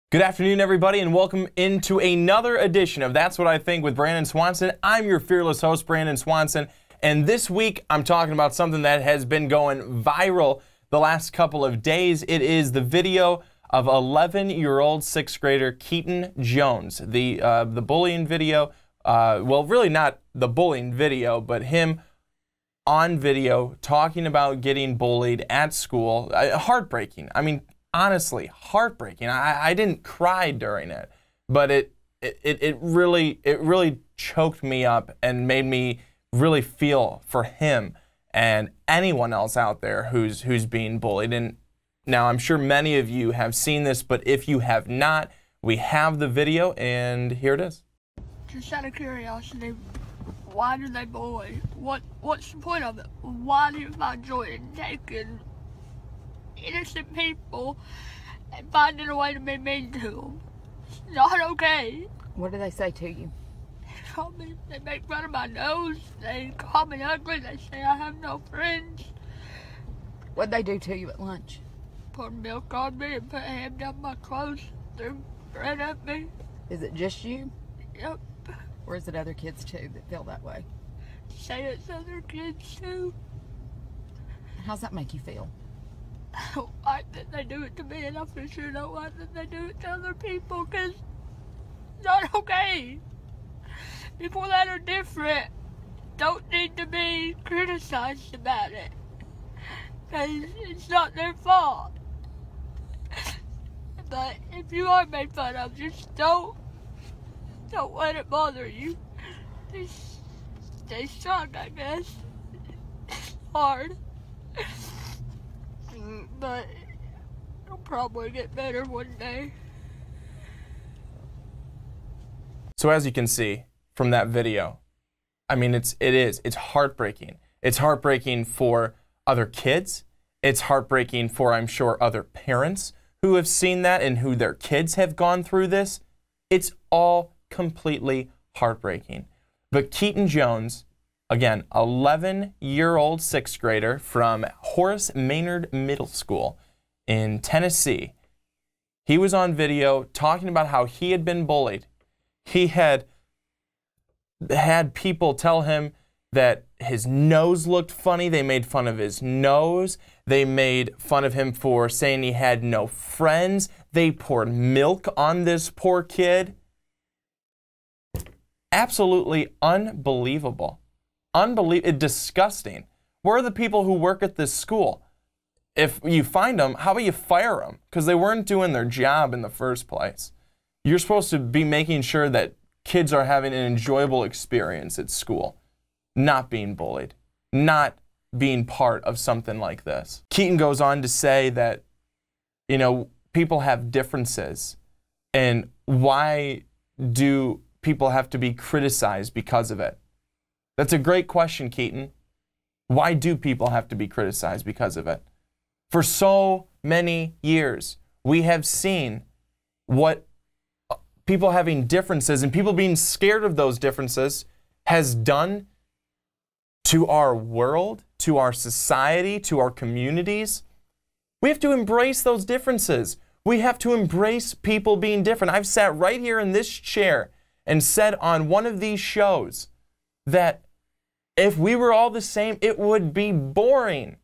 Good afternoon, everybody, and welcome into another edition of That's What I Think with Brandon Swanson. I'm your fearless host, Brandon Swanson, and this week I'm talking about something that has been going viral the last couple of days. It is the video of 11-year-old sixth grader Keeton Jones. The bullying video, well, really not the bullying video, but him on video talking about getting bullied at school. Heartbreaking. I mean, honestly, heartbreaking. I didn't cry during it, but it really choked me up and made me really feel for him and anyone else out there who's being bullied. And now I'm sure many of you have seen this, but if you have not, we have the video, and here it is. Just out of curiosity, why do they bully? What's the point of it? Why do you find joy in taking innocent people and finding a way to be mean to them? It's not okay. What do they say to you? They make fun of my nose. They call me ugly. They say I have no friends. What'd they do to you at lunch? Pour milk on me and put ham down my clothes. Threw bread at me. Is it just you? Yep. Or is it other kids too that feel that way? Say it's other kids too. How's that make you feel? I don't like that they do it to me, and I for sure don't like that they do it to other people, because it's not okay. People that are different don't need to be criticized about it, because it's not their fault. But if you are made fun of, just don't let it bother you. Just stay strong, I guess. It's hard. But it'll probably get better one day. So as you can see from that video, I mean, it's heartbreaking. It's heartbreaking for other kids. It's heartbreaking for, I'm sure, other parents who have seen that and who their kids have gone through this. It's all completely heartbreaking. But Keeton Jones, again, 11-year-old sixth grader from Horace Maynard Middle School in Tennessee. He was on video talking about how he had been bullied. He had people tell him that his nose looked funny. They made fun of his nose. They made fun of him for saying he had no friends. They poured milk on this poor kid. Absolutely unbelievable. Disgusting. Where are the people who work at this school? If you find them, how about you fire them? Because they weren't doing their job in the first place. You're supposed to be making sure that kids are having an enjoyable experience at school, not being bullied, not being part of something like this. Keeton goes on to say that, you know, people have differences, and why do people have to be criticized because of it? That's a great question, Keeton. Why do people have to be criticized because of it? For so many years, we have seen what people having differences and people being scared of those differences has done to our world, to our society, to our communities. We have to embrace those differences. We have to embrace people being different. I've sat right here in this chair and said on one of these shows that if we were all the same, it would be boring.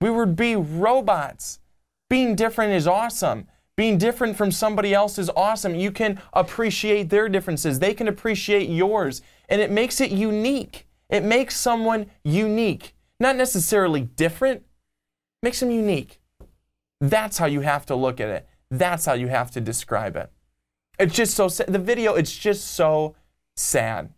We would be robots. Being different is awesome. Being different from somebody else is awesome. You can appreciate their differences. They can appreciate yours. And it makes it unique. It makes someone unique. Not necessarily different. Makes them unique. That's how you have to look at it. That's how you have to describe it. It's just so sad. The video, it's just so sad.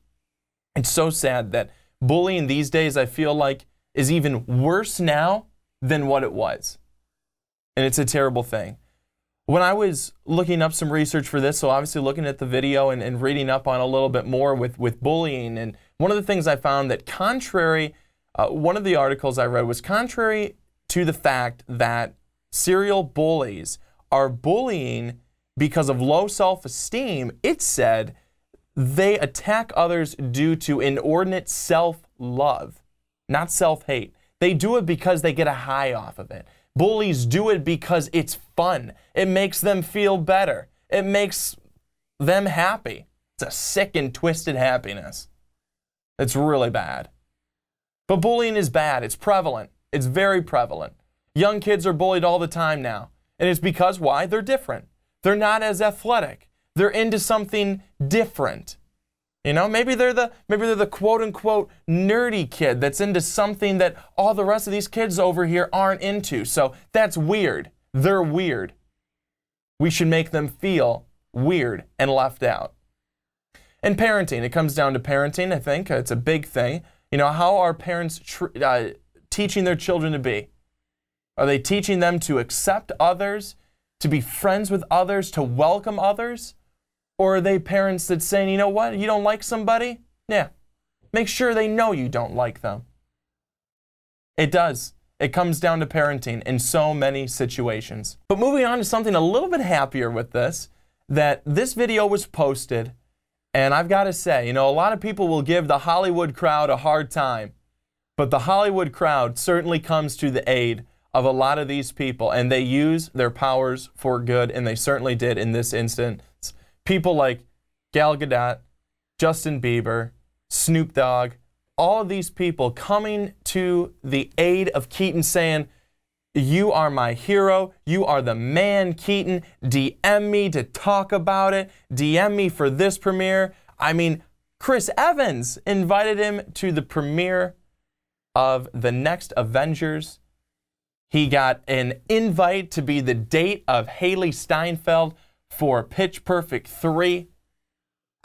It's so sad that bullying these days, I feel like, is even worse now than what it was. And it's a terrible thing. When I was looking up some research for this, so obviously looking at the video and reading up on a little bit more with bullying, and one of the things I found that one of the articles I read was contrary to the fact that serial bullies are bullying because of low self-esteem, it said they attack others due to inordinate self-love, not self-hate. They do it because they get a high off of it, Bullies do it because it's fun. It makes them feel better. It makes them happy. It's a sick and twisted happiness. It's really bad. But bullying is bad. It's prevalent. It's very prevalent. Young kids are bullied all the time now. And it's because, why? They're different. They're not as athletic. They're into something different. You know, maybe they're the quote unquote nerdy kid that's into something that all the rest of these kids over here aren't into. So that's weird. They're weird. We should make them feel weird and left out. And parenting, it comes down to parenting, I think. It's a big thing. You know, how are parents teaching their children to be? Are they teaching them to accept others, to be friends with others, to welcome others? Or are they parents that saying, you know what, you don't like somebody? Yeah, make sure they know you don't like them. It does. It comes down to parenting in so many situations. But moving on to something a little bit happier with this, that this video was posted, and I've got to say, you know, a lot of people will give the Hollywood crowd a hard time, but the Hollywood crowd certainly comes to the aid of a lot of these people, and they use their powers for good, and they certainly did in this instance. People like Gal Gadot, Justin Bieber, Snoop Dogg, all of these people coming to the aid of Keeton saying, you are my hero. You are the man, Keeton. DM me to talk about it. DM me for this premiere. I mean, Chris Evans invited him to the premiere of the next Avengers. He got an invite to be the date of Haley Steinfeld for Pitch Perfect 3.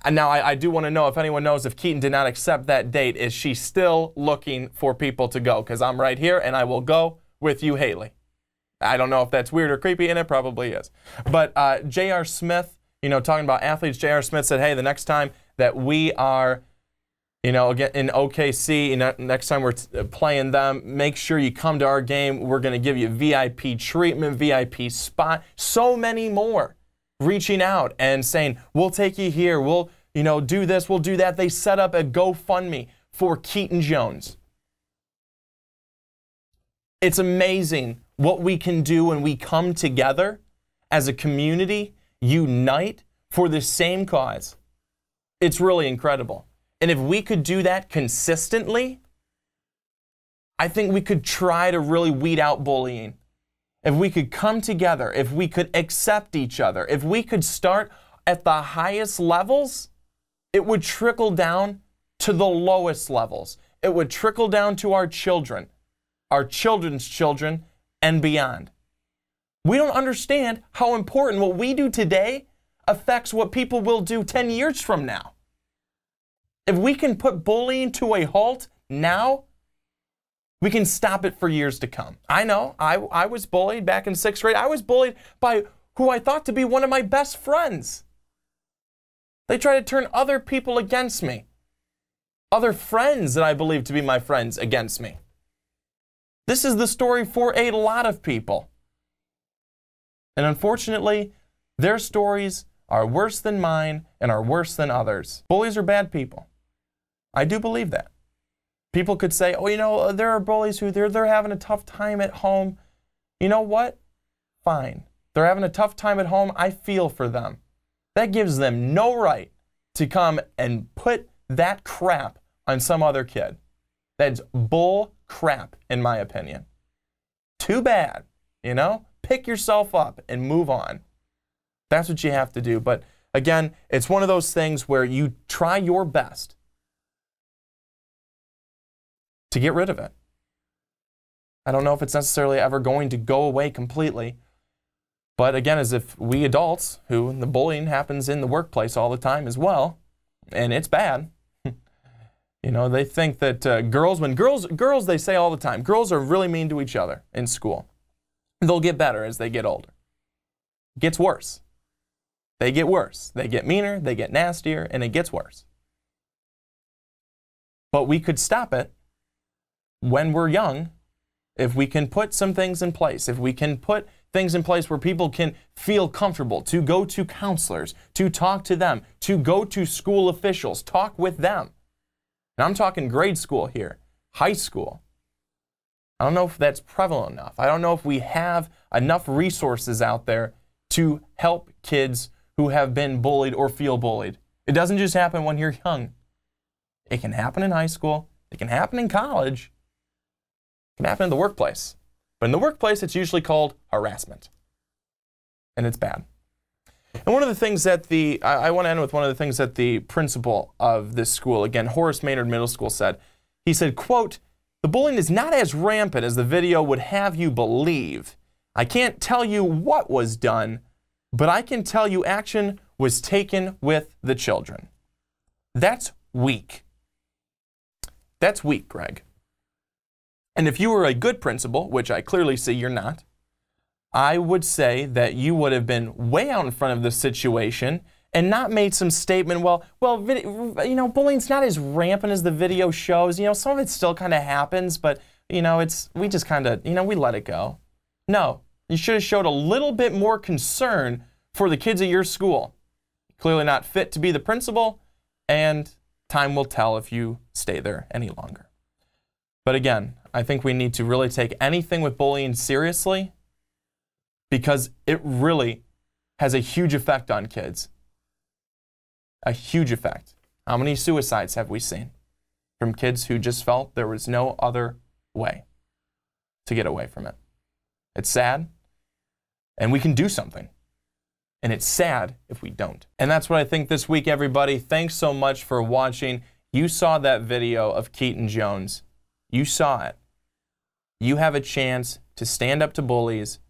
And now I do want to know if anyone knows if Keeton did not accept that date, is she still looking for people to go? Because I'm right here and I will go with you, Haley. I don't know if that's weird or creepy, and it probably is. But J.R. Smith, you know, talking about athletes, J.R. Smith said, hey, the next time that we are, you know, in OKC, you know, next time we're playing them, make sure you come to our game. We're going to give you VIP treatment, VIP spot, so many more reaching out and saying, we'll take you here. We'll, you know, do this, we'll do that. They set up a GoFundMe for Keeton Jones. It's amazing what we can do when we come together as a community, unite for the same cause. It's really incredible. And if we could do that consistently, I think we could try to really weed out bullying. If we could come together, if we could accept each other, if we could start at the highest levels, it would trickle down to the lowest levels. It would trickle down to our children, our children's children, and beyond. We don't understand how important what we do today affects what people will do 10 years from now. If we can put bullying to a halt now, we can stop it for years to come. I know, I was bullied back in 6th grade. I was bullied by who I thought to be one of my best friends. They try to turn other people against me. Other friends that I believe to be my friends against me. This is the story for a lot of people. And unfortunately, their stories are worse than mine and are worse than others. Bullies are bad people. I do believe that. People could say, oh, you know, there are bullies who they're having a tough time at home. You know what? Fine. They're having a tough time at home. I feel for them. That gives them no right to come and put that crap on some other kid. That's bull crap, in my opinion. Too bad, you know? Pick yourself up and move on. That's what you have to do. But again, it's one of those things where you try your best to get rid of it. I don't know if it's necessarily ever going to go away completely. But again, as if we adults, who the bullying happens in the workplace all the time as well, and it's bad. You know, they think that girls, they say all the time, girls are really mean to each other in school. They'll get better as they get older. It gets worse. They get worse. They get meaner, they get nastier, and it gets worse. But we could stop it when we're young if we can put some things in place, if we can put things in place where people can feel comfortable to go to counselors, to talk to them, to go to school officials, talk with them. And I'm talking grade school here, high school. I don't know if that's prevalent enough. I don't know if we have enough resources out there to help kids who have been bullied or feel bullied. It doesn't just happen when you're young. It can happen in high school. It can happen in college. It can happen in the workplace. But in the workplace, it's usually called harassment. And it's bad. And one of the things that I want to end with one of the things that the principal of this school, again, Horace Maynard Middle School, said. He said, quote, "The bullying is not as rampant as the video would have you believe. I can't tell you what was done, but I can tell you action was taken with the children." That's weak. That's weak, Greg. And if you were a good principal, which I clearly see you're not, I would say that you would have been way out in front of the situation and not made some statement, well, bullying's not as rampant as the video shows. Some of it still kind of happens, but, we just kind of, we let it go. No, you should have showed a little bit more concern for the kids at your school. Clearly not fit to be the principal, and time will tell if you stay there any longer. But again, I think we need to really take anything with bullying seriously, because it really has a huge effect on kids. A huge effect. How many suicides have we seen from kids who just felt there was no other way to get away from it? It's sad, and we can do something. And it's sad if we don't. And that's what I think this week, everybody. Thanks so much for watching. You saw that video of Keeton Jones. You saw it. You have a chance to stand up to bullies,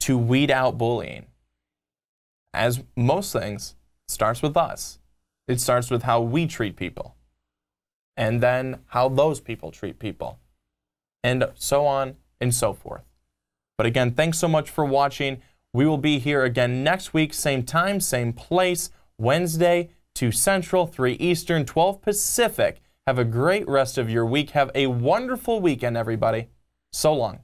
to weed out bullying. As most things, it starts with us. It starts with how we treat people, and then how those people treat people, and so on and so forth. But again, thanks so much for watching. We will be here again next week, same time, same place, Wednesday, 2 Central, 3 Eastern, 12 Pacific. Have a great rest of your week. Have a wonderful weekend, everybody. So long.